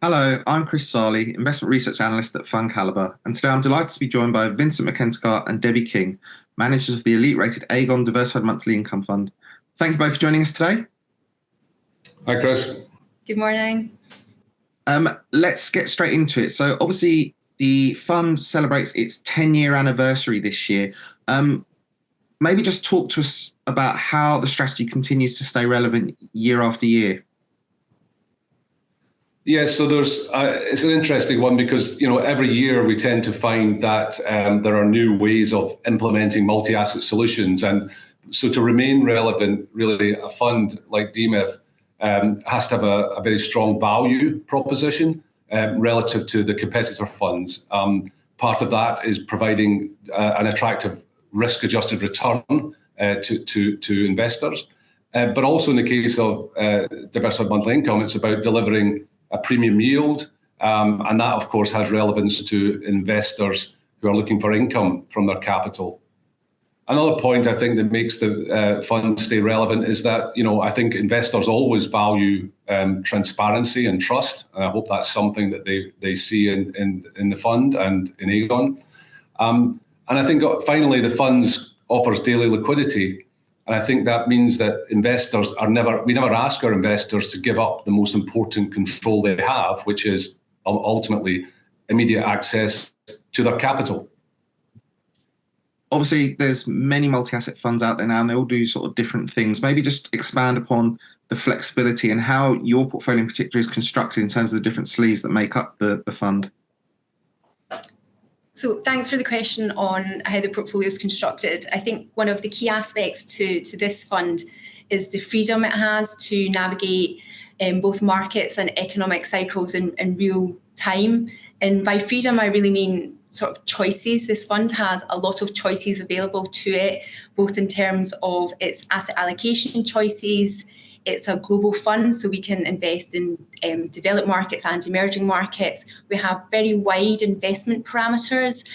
Hello, I'm Chris Sarley, Investment Research Analyst at Fund Caliber, and today I'm delighted to be joined by Vincent McEntegart and Debbie King, managers of the elite-rated Aegon Diversified Monthly Income Fund. Thank you both for joining us today. Hi, Chris. Good morning. Let's get straight into it. So obviously the fund celebrates its 10-year anniversary this year. Maybe just talk to us about how the strategy continues to stay relevant year after year. Yeah, so it's an interesting one because every year we tend to find that there are new ways of implementing multi-asset solutions, and so to remain relevant, really, a fund like DMIF has to have a very strong value proposition relative to the competitor funds. Part of that is providing an attractive risk-adjusted return to investors, but also in the case of diversified monthly income, it's about delivering a premium yield, and that, of course, has relevance to investors who are looking for income from their capital. Another point I think that makes the fund stay relevant is that I think investors always value transparency and trust, and I hope that's something that they see in the fund and in Aegon. And I think finally the funds offers daily liquidity. And I think that means that we never ask our investors to give up the most important control they have, which is ultimately immediate access to their capital. Obviously, there's many multi-asset funds out there now, and they all do sort of different things. Maybe just expand upon the flexibility and how your portfolio in particular is constructed in terms of the different sleeves that make up the fund. So thanks for the question on how the portfolio is constructed. I think one of the key aspects to this fund is the freedom it has to navigate both markets and economic cycles in real time. And by freedom, I really mean sort of choices. This fund has a lot of choices available to it, both in terms of its asset allocation choices. It's a global fund, so we can invest in developed markets and emerging markets. We have very wide investment parameters.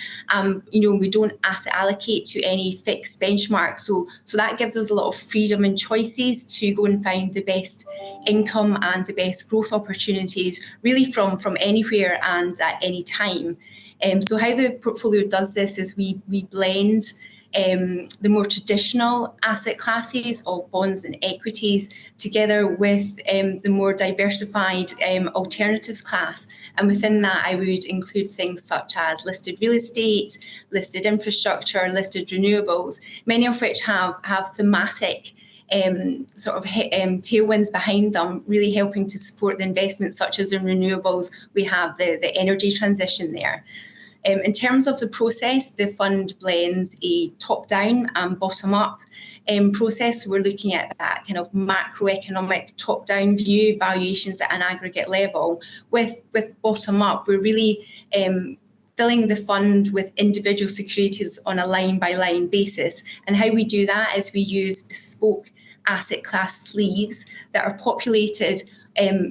We don't asset allocate to any fixed benchmark. So that gives us a lot of freedom and choices to go and find the best income and the best growth opportunities, really from anywhere and at any time. So how the portfolio does this is we blend the more traditional asset classes of bonds and equities together with the more diversified alternatives class. And within that, I would include things such as listed real estate, listed infrastructure, listed renewables, many of which have thematic tailwinds behind them, really helping to support the investments such as in renewables. We have the energy transition there. In terms of the process, the fund blends a top-down and bottom-up process. We're looking at that kind of macroeconomic top-down view, valuations at an aggregate level. With bottom-up, we're really filling the fund with individual securities on a line-by-line basis. And how we do that is we use bespoke asset class sleeves that are populated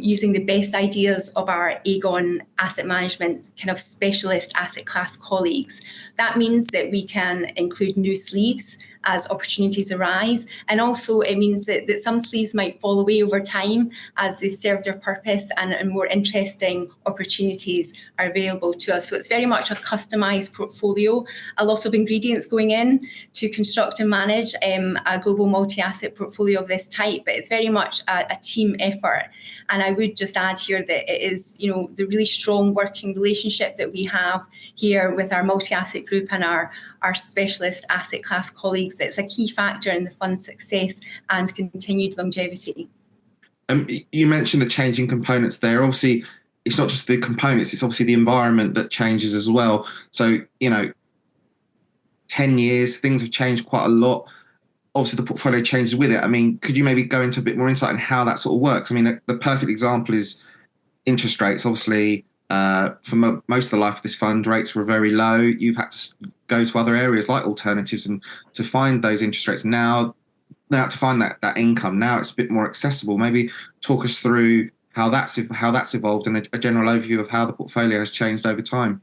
using the best ideas of our Aegon asset management kind of specialist asset class colleagues. That means that we can include new sleeves as opportunities arise. And also it means that some sleeves might fall away over time as they serve their purpose and more interesting opportunities are available to us. So it's very much a customized portfolio, a lot of ingredients going in to construct and manage a global multi-asset portfolio of this type, but it's very much a team effort. And I would just add here that it is, the really strong working relationship that we have here with our multi-asset group and our specialist asset class colleagues that's a key factor in the fund's success and continued longevity. You mentioned the changing components there. Obviously, it's not just the components, it's obviously the environment that changes as well. So, 10 years, things have changed quite a lot. Obviously, the portfolio changes with it. I mean, could you maybe go into a bit more insight on how that sort of works? I mean, the perfect example is interest rates. Obviously, for most of the life of this fund, rates were very low. You've had to go to other areas like alternatives and to find those interest rates. Now to find that income, now it's a bit more accessible. Maybe talk us through how that's evolved and a general overview of how the portfolio has changed over time.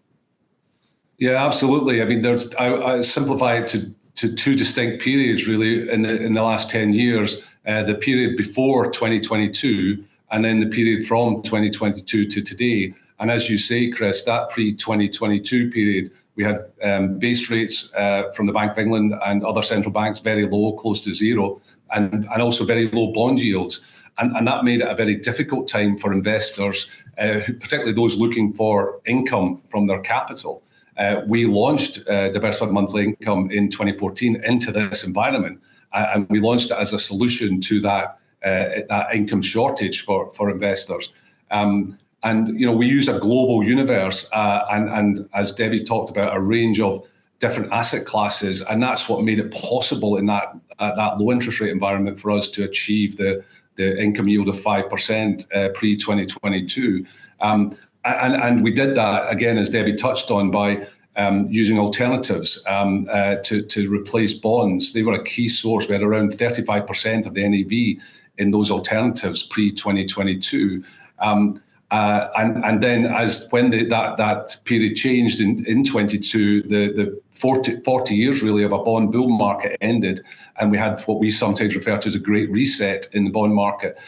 Yeah, absolutely. I mean, I simplify it to two distinct periods really in the last 10 years. The period before 2022, and then the period from 2022 to today. And as you say, Chris, that pre-2022 period, we had base rates from the Bank of England and other central banks very low, close to zero, and also very low bond yields. And that made it a very difficult time for investors, particularly those looking for income from their capital. We launched Diversified Monthly Income in 2014 into this environment, and we launched it as a solution to that income shortage for investors. And we use a global universe, and as Debbie talked about, a range of different asset classes, and that's what made it possible in that low interest rate environment for us to achieve the income yield of 5% pre-2022. And we did that, again, as Debbie touched on, by using alternatives to replace bonds. They were a key source. We had around 35% of the NAV in those alternatives pre-2022. And then when that period changed in 22, the 40 years really of a bond bull market ended, and we had what we sometimes refer to as a great reset in the bond market.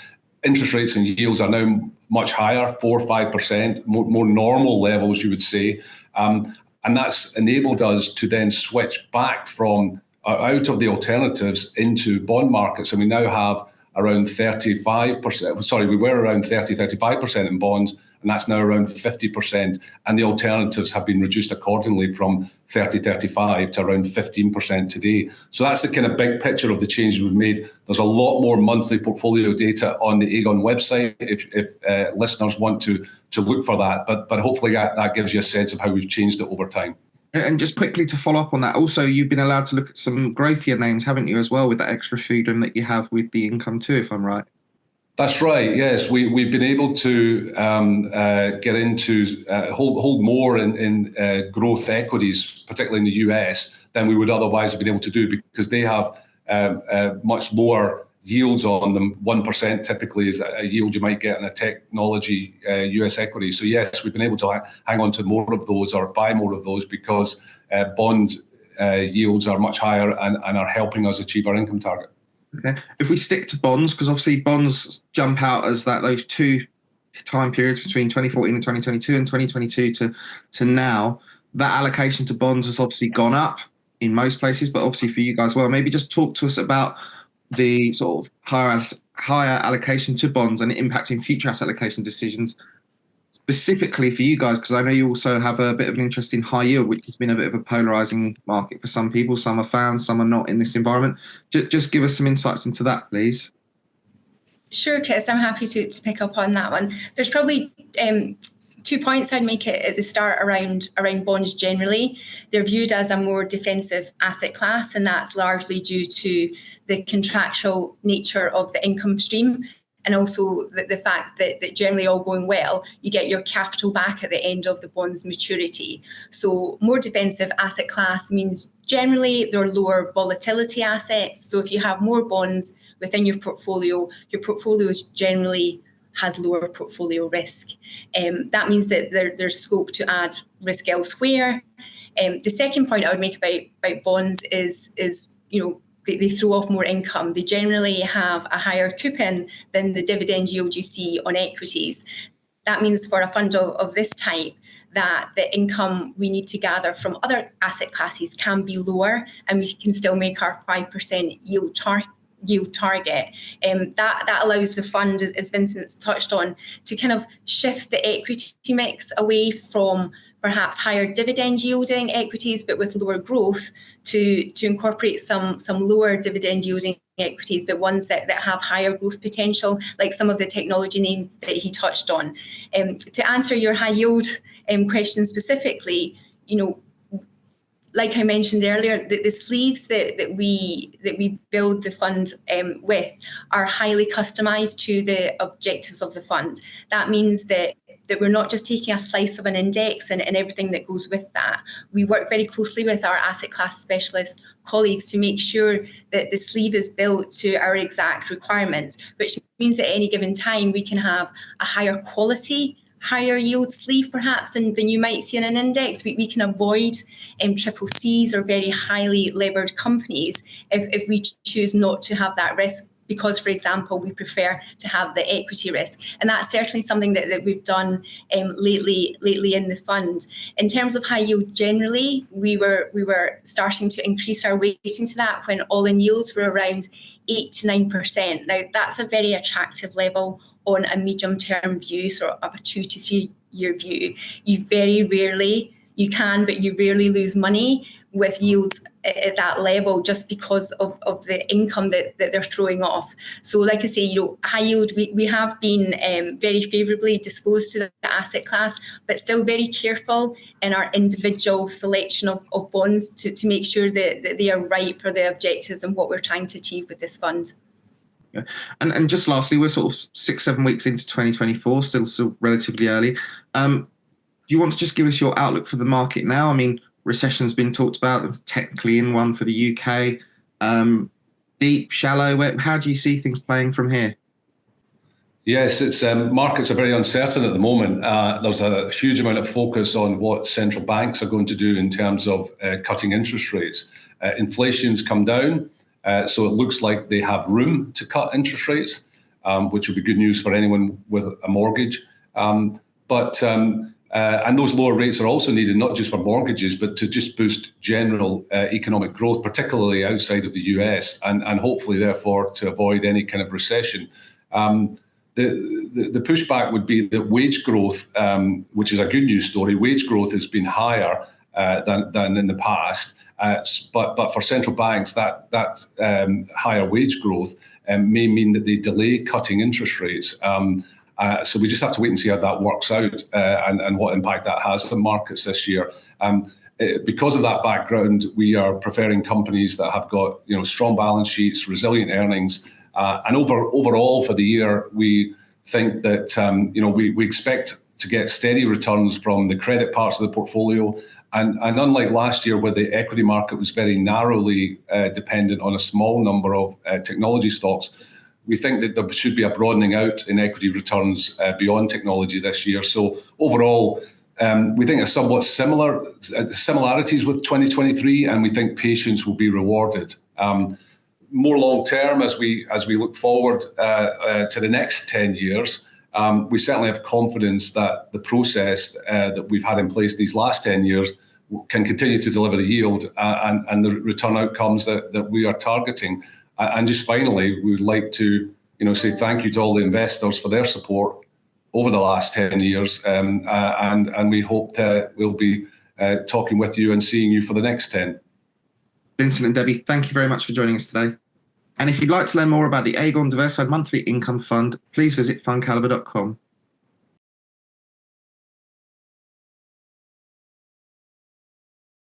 Interest rates and yields are now much higher, 4 or 5%, more normal levels, you would say. And that's enabled us to then switch back from out of the alternatives into bond markets. And we now have around 35%. Sorry, we were around 35% in bonds, and that's now around 50%. And the alternatives have been reduced accordingly from 35 to around 15% today. So that's the kind of big picture of the changes we've made. There's a lot more monthly portfolio data on the Aegon website if listeners want to look for that. But hopefully that gives you a sense of how we've changed it over time. And just quickly to follow up on that, also, you've been allowed to look at some growthier names, haven't you, as well, with that extra freedom that you have with the income too, if I'm right? That's right. Yes, we've been able to get into hold more in growth equities, particularly in the US, than we would otherwise have been able to do, because they have much lower yields on them. 1% typically is a yield you might get in a technology US equity. So yes, we've been able to hang on to more of those or buy more of those because bond yields are much higher and are helping us achieve our income target. Okay. If we stick to bonds, because obviously bonds jump out as those two time periods between 2014 and 2022 and 2022 to now, that allocation to bonds has obviously gone up in most places, but obviously for you guys, well, maybe just talk to us about the sort of higher allocation to bonds and impacting future asset allocation decisions, specifically for you guys, because I know you also have a bit of an interest in high yield, which has been a bit of a polarizing market for some people. Some are fans, some are not in this environment. Just give us some insights into that, please. Sure, Chris, I'm happy to pick up on that one. There's probably 2 points I'd make at the start around bonds generally. They're viewed as a more defensive asset class, and that's largely due to the contractual nature of the income stream, and also the fact that generally all going well, you get your capital back at the end of the bond's maturity. So more defensive asset class means generally they're lower volatility assets. So if you have more bonds within your portfolio generally has lower portfolio risk. That means that there's scope to add risk elsewhere. The second point I would make about bonds is they throw off more income. They generally have a higher coupon than the dividend yield you see on equities. That means for a fund of this type, that the income we need to gather from other asset classes can be lower, and we can still make our 5% yield target. That allows the fund, as Vincent's touched on, to kind of shift the equity mix away from perhaps higher dividend yielding equities, but with lower growth, to incorporate some lower dividend yielding equities, but ones that have higher growth potential, like some of the technology names that he touched on. To answer your high yield question specifically, like I mentioned earlier, the sleeves that we build the fund with are highly customized to the objectives of the fund. That means that we're not just taking a slice of an index and everything that goes with that. We work very closely with our asset class specialist colleagues to make sure that the sleeve is built to our exact requirements, which means at any given time we can have a higher quality, higher yield sleeve perhaps than you might see in an index. We can avoid triple Cs or very highly levered companies if we choose not to have that risk because, for example, we prefer to have the equity risk. And that's certainly something that we've done lately in the fund. In terms of high yield generally, we were starting to increase our weighting to that when all-in yields were around 8 to 9%. Now, that's a very attractive level on a medium-term view, sort of a 2 to 3 year view. You very rarely, you can, but you rarely lose money with yields at that level just because of the income that they're throwing off. So like I say, high yield, we have been very favourably disposed to the asset class, but still very careful in our individual selection of bonds to make sure that they are right for the objectives and what we're trying to achieve with this fund. Yeah. And just lastly, we're sort of 6-7 weeks into 2024, still relatively early. Do you want to just give us your outlook for the market now? I mean, recession's been talked about, technically in one for the UK. Deep, shallow, how do you see things playing from here? Yes, it's markets are very uncertain at the moment. There's a huge amount of focus on what central banks are going to do in terms of cutting interest rates. Inflation's come down, so it looks like they have room to cut interest rates, which would be good news for anyone with a mortgage. And those lower rates are also needed not just for mortgages, but to just boost general economic growth, particularly outside of the US, and hopefully, therefore, to avoid any kind of recession. The pushback would be that wage growth, which is a good news story, wage growth has been higher than in the past. But for central banks, that higher wage growth may mean that they delay cutting interest rates. So we just have to wait and see how that works out and what impact that has on markets this year. Because of that background, we are preferring companies that have got strong balance sheets, resilient earnings, and overall for the year, we think that we expect to get steady returns from the credit parts of the portfolio. And unlike last year, where the equity market was very narrowly dependent on a small number of technology stocks, we think that there should be a broadening out in equity returns beyond technology this year. So overall, we think there's somewhat similarities with 2023, and we think patience will be rewarded. More long term, as we look forward to the next 10 years, we certainly have confidence that the process that we've had in place these last 10 years can continue to deliver the yield and the return outcomes that we are targeting. And just finally, we would like to say thank you to all the investors for their support over the last 10 years. And we hope that we'll be talking with you and seeing you for the next 10. Vincent and Debbie, thank you very much for joining us today. And if you'd like to learn more about the Aegon Diversified Monthly Income Fund, please visit fundcalibre.com.